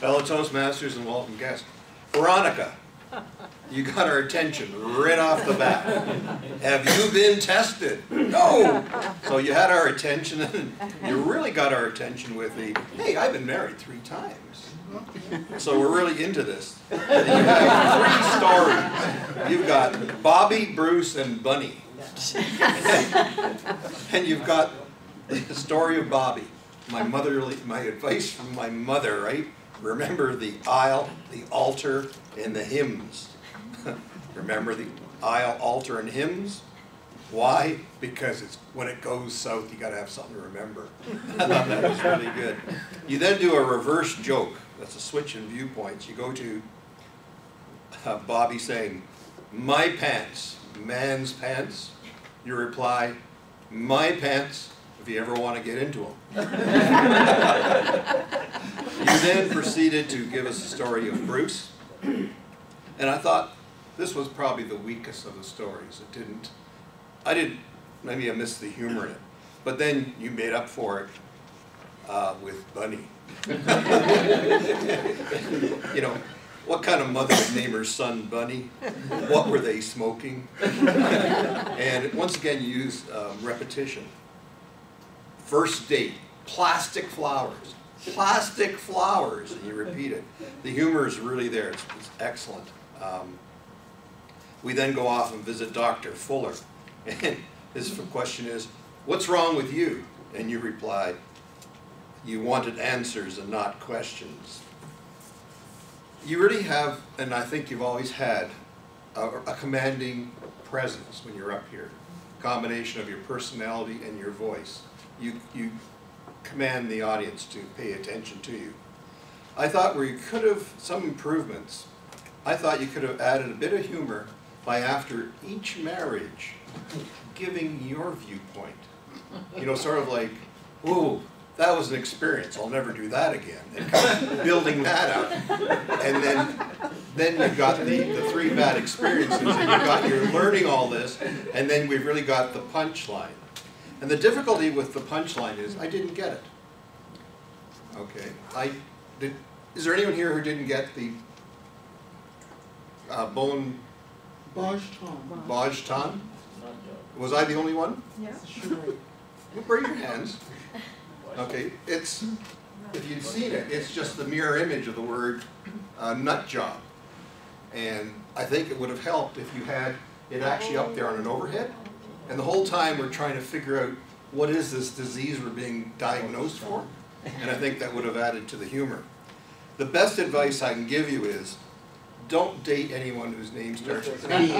Fellow Toastmasters and welcome guests. Veronica, you got our attention right off the bat. Have you been tested? No! So you had our attention, and you really got our attention with the, hey, I've been married 3 times. So we're really into this. You have 3 stories. You've got Bobby, Bruce, and Bunny. And you've got the story of Bobby. My advice from my mother, right? Remember the aisle, the altar, and the hymns. Remember the aisle, altar, and hymns? Why? Because it's when it goes south, you got to have something to remember. I thought that was really good. You then do a reverse joke. That's a switch in viewpoints. You go to Bobby saying, "My pants, man's pants." You reply, "My pants, if you ever want to get into them." You then proceeded to give us the story of Bruce. And I thought this was probably the weakest of the stories. Maybe I missed the humor in it. But then you made up for it with Bunny. You know, what kind of mother would name her son Bunny? What were they smoking? And once again, you use repetition. First date, plastic flowers. Plastic flowers, and you repeat it. The humor is really there. It's excellent. We then go off and visit Dr. Fuller. And his question is, "What's wrong with you?" And you reply, "You wanted answers and not questions." You really have, and I think you've always had, a commanding presence when you're up here. A combination of your personality and your voice. You command the audience to pay attention to you. I thought where you could have some improvements. I thought you could have added a bit of humor by after each marriage giving your viewpoint. You know, sort of like, "Ooh, that was an experience. I'll never do that again." And kind of building that up. And then you've got the 3 bad experiences, and you're learning all this, and then we've really got the punchline. And the difficulty with the punchline is, I didn't get it. Okay. Is there anyone here who didn't get the bone? Baj-tan? Was I the only one? Yeah. Raise your hands. Okay. If you'd seen it, it's just the mirror image of the word nut job. And I think it would have helped if you had it actually up there on an overhead. And the whole time we're trying to figure out what is this disease we're being diagnosed for. And I think that would have added to the humor. The best advice I can give you is, don't date anyone whose name starts with E.